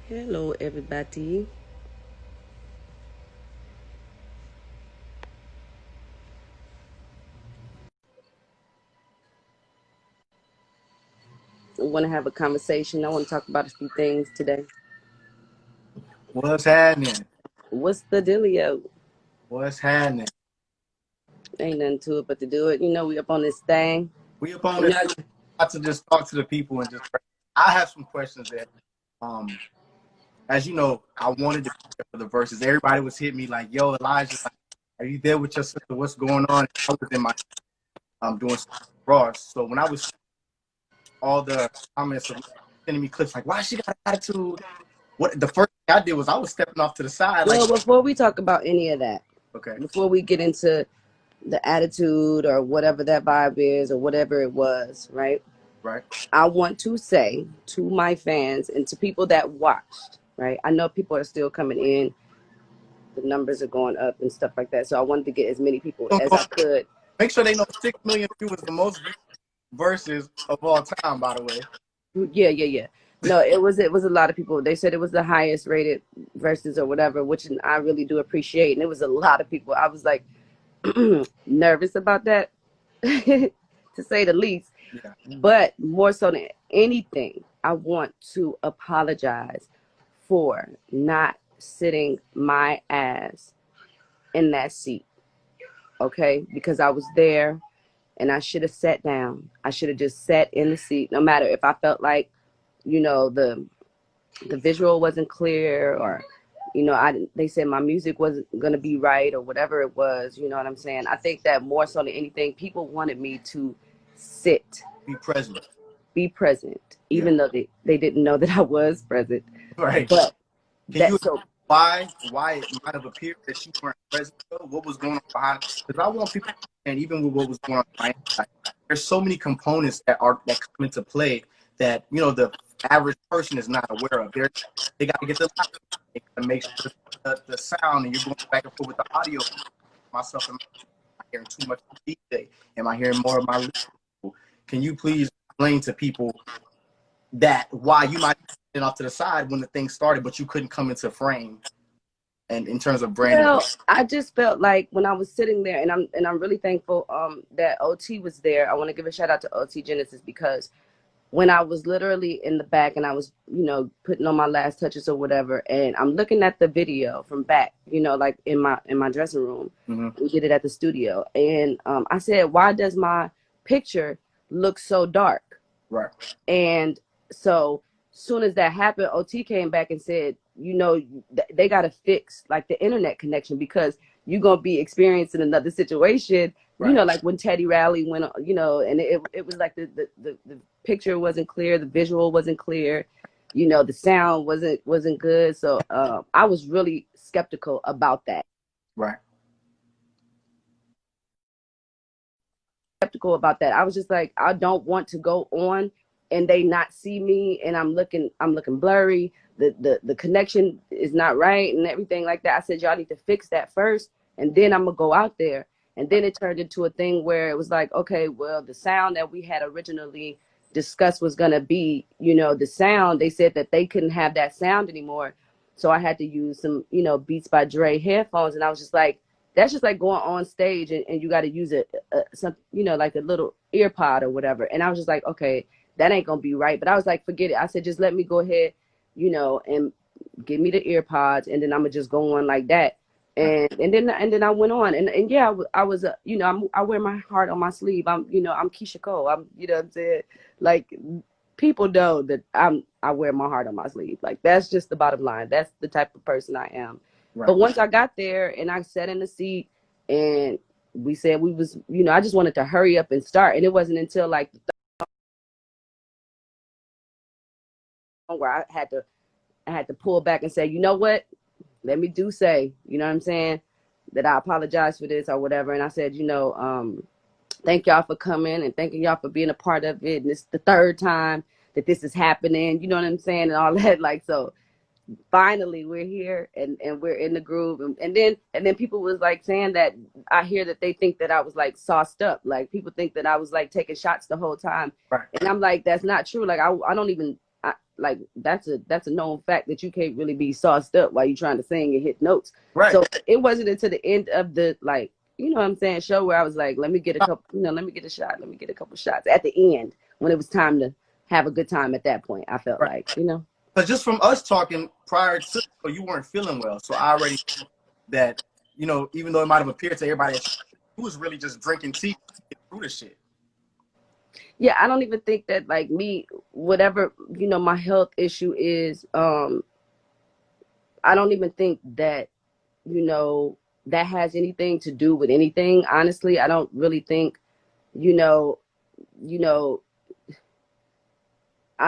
Hello, everybody. I want to have a conversation. I want to talk about a few things today. What's happening? What's the dealio? What's happening? Ain't nothing to it but to do it. We up on this thing. We up on You know, this got to just talk to the people and just. I have some questions that, um, as you know, I wanted to be there for the verses. Everybody was hitting me like, "Yo, Elijah, like, are you there with your sister? What's going on?" I was in my doing some Ross. So when I was all the comments of sending me clips like, "Why she got an attitude?" What the first thing I did was I was stepping off to the side like, well, before we talk about any of that, "Okay, before we get into the attitude or whatever that vibe is or whatever it was, right? right, I want to say to my fans and to people that watched, right? I know people are still coming in. The numbers are going up and stuff like that. So I wanted to get as many people don't as know. I could. Make sure they know 6 million viewers, the most viewed verses of all time, by the way." Yeah. No, it was a lot of people. They said it was the highest rated verses or whatever, which I really do appreciate. And it was a lot of people. I was like nervous about that, to say the least. Yeah. But more so than anything, I want to apologize for not sitting my ass in that seat. Okay, because I was there and I should have sat down. I should have just sat in the seat, no matter if I felt like the visual wasn't clear, or they said my music wasn't going to be right or whatever it was. You know what I'm saying? I think that more so than anything, people wanted me to sit, Be present. be present, Yeah. even though they didn't know that I was present. Right. But Can you that so why it might have appeared that you weren't present though? What was going on behind? Because I want people to understand, even with what was going on behind, like, there's so many components that come into play that the average person is not aware of. They got to get the light, they got to make sure the sound, and you're going back and forth with the audio. Myself, am I hearing too much of the DJ? Am I hearing more of my lyrical? Can you please explain to people that why you might be sitting off to the side when the thing started, but you couldn't come into frame, and in terms of branding? well, I just felt like when I was sitting there, and I'm really thankful that OT was there. I want to give a shout out to OT Genesis, because when I was literally in the back and I was, putting on my last touches or whatever, and I'm looking at the video from back, like in my dressing room. Mm-hmm. We did it at the studio, and I said, "Why does my picture look so dark?" Right. And so, soon as that happened, OT came back and said, they got to fix like the internet connection, because you're gonna be experiencing another situation. Right. Like when Teddy Riley went, and it was like the picture wasn't clear, the visual wasn't clear, the sound wasn't good. So I was really skeptical about that. Right. I was just like, I don't want to go on and they not see me, and I'm looking blurry. The connection is not right and everything like that. I said, y'all need to fix that first, and then I'm gonna go out there. And then it turned into a thing where it was like, okay, well, the sound that we had originally discussed was gonna be, the sound. They said that they couldn't have that sound anymore. So I had to use some, Beats by Dre headphones, and I was just like, that's just like going on stage and you got to use some, like a little ear pod or whatever. And I was just like, okay, that ain't gonna be right. But I was like, forget it. I said, just let me go ahead, and give me the ear pods, and then I'm gonna just go on like that. And then I went on, and yeah, I was I wear my heart on my sleeve. I'm Keyshia Cole. I'm, what I'm saying, like, people know that I wear my heart on my sleeve. Like, that's just the bottom line. That's the type of person I am. Right. But once I got there and I sat in the seat, and we said we was, I just wanted to hurry up and start. And it wasn't until like the third where I had to pull back and say, you know what? Let me say, you know what I'm saying, that I apologize for this or whatever. And I said, thank y'all for coming and thanking y'all for being a part of it. And it's the third time that this is happening, you know what I'm saying, and all that. Like, so finally we're here, and we're in the groove, and then people was like saying that I hear that they think that I was like sauced up, like people think that I was like taking shots the whole time. Right. And I'm like, that's not true. Like, I don't even like that's a known fact that you can't really be sauced up while you're trying to sing and hit notes. Right. So it wasn't until the end of the, like, you know what I'm saying, show, where I was like, let me get a couple, let me get a shot, let me get a couple shots at the end, when it was time to have a good time. At that point, I felt like, But just from us talking prior to, you weren't feeling well, so I already knew that, even though it might have appeared to everybody that you was really just drinking tea to get through the shit. Yeah, I don't even think that, like, me, whatever, my health issue is, I don't even think that, that has anything to do with anything. Honestly, I don't really think, I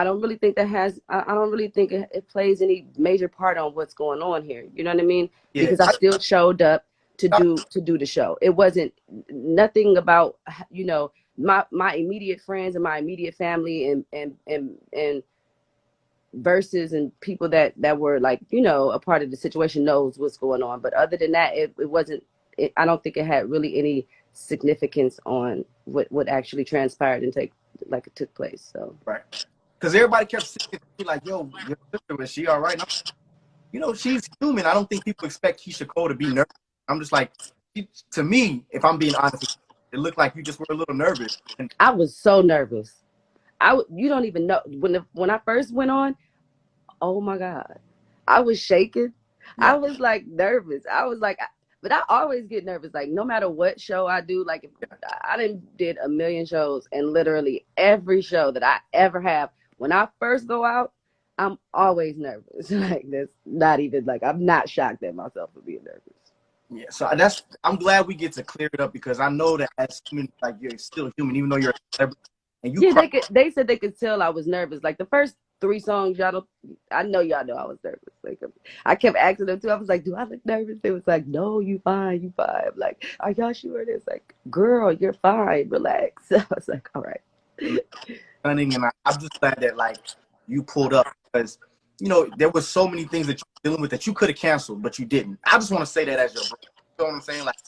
don't really think I don't really think it plays any major part on what's going on here. You know what I mean? Yeah. Because I still showed up to do the show. It wasn't nothing about, my immediate friends and my immediate family and Verzuz and people that were, like, a part of the situation knows what's going on. But other than that, it wasn't, I don't think it had really any significance on what actually transpired and it took place. So right. Because everybody kept saying to me, like, yo, your sister, is she all right? She's human. I don't think people expect Keyshia Cole to be nervous. I'm just like, to me, if I'm being honest, it looked like you just were a little nervous. And I was so nervous. You don't even know, when I first went on, oh my God, I was shaking. yeah. I was like nervous. I was like, but I always get nervous. Like, no matter what show I do, like, if I did a million shows, and literally every show that I ever have, when I first go out, I'm always nervous. Like, that's not even, like, I'm not shocked at myself for being nervous. Yeah, so I'm glad we get to clear it up, because I know that as human, like, you're still human, even though you're a celebrity. And they said they could tell I was nervous. Like, the first 3 songs, I know y'all know I was nervous. Like, I kept asking them too. I was like, do I look nervous? They was like, no, you fine, you fine. I'm like, are y'all sure? It's like, girl, you're fine, relax. I was like, all right. And I'm just glad that, like, you pulled up, because there was so many things that you're dealing with that you could have canceled, but you didn't. I just want to say that as your brother. You know what I'm saying? Like,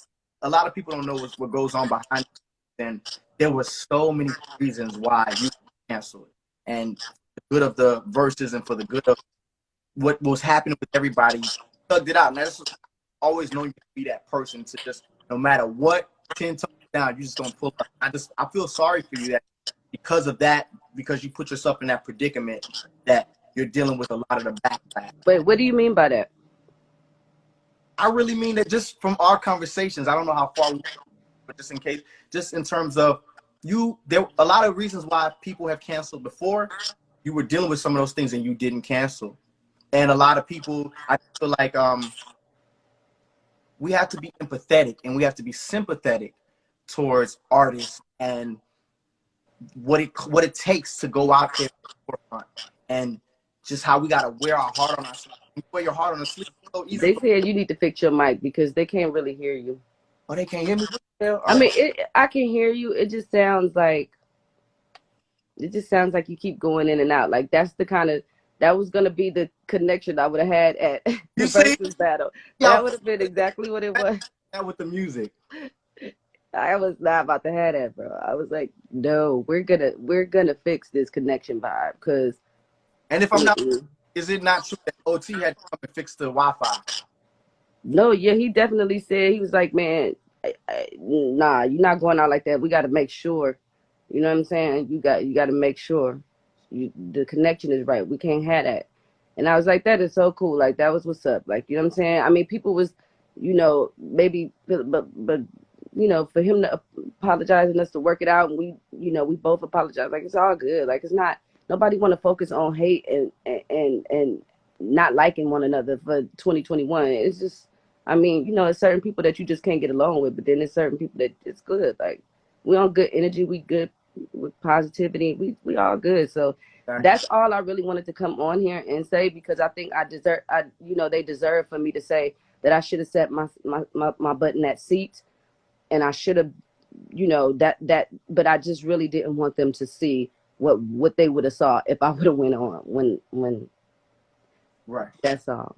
a lot of people don't know what goes on behind it, and there were so many reasons why you canceled. And for the good of the Verzuz and for the good of what was happening with everybody, you thugged it out. And that's always known you to be that person to just, no matter what, 10 toes down, you just don't pull up. I feel sorry for you that because of that, because you put yourself in that predicament, that you're dealing with a lot of the backlash. Wait, what do you mean by that? I really mean that just from our conversations. I don't know how far, but just in case, just in terms of there a lot of reasons why people have canceled before. You were dealing with some of those things and you didn't cancel. And a lot of people, I feel like we have to be empathetic and we have to be sympathetic towards artists and what it takes to go out there at the forefront, and just how we gotta wear our heart on our sleeve. You wear your heart on the sleeve so easy. They said you need to fix your mic because they can't really hear you. Oh, they can't hear me? I mean, I can hear you. It just sounds like you keep going in and out. Like, that was gonna be the connection I would have had at the Verzuz battle. That would have been exactly what it was. That with the music. I was not about to have that, bro. I was like, no, we're gonna fix this connection vibe, because. And if I'm not, is it not true that OT had to come and fix the Wi-Fi? No, yeah, he definitely said, he was like, man, nah, you're not going out like that. We got to make sure, you know what I'm saying? You got to make sure the connection is right. We can't have that. And I was like, that is so cool. Like, that was what's up. Like, you know what I'm saying? I mean, people was, maybe, but for him to apologize and us to work it out, and we both apologize. Like, it's all good. Like, it's not, nobody want to focus on hate and not liking one another for 2021. It's just, I mean, it's certain people that you just can't get along with, but then there's certain people that it's good. Like, we on good energy, we good with positivity, we all good. So that's all I really wanted to come on here and say, because I think they deserve for me to say that I should have set my butt in that seat, and I should have, but I just really didn't want them to see what they would have saw if I would have went on when. Right. That's all.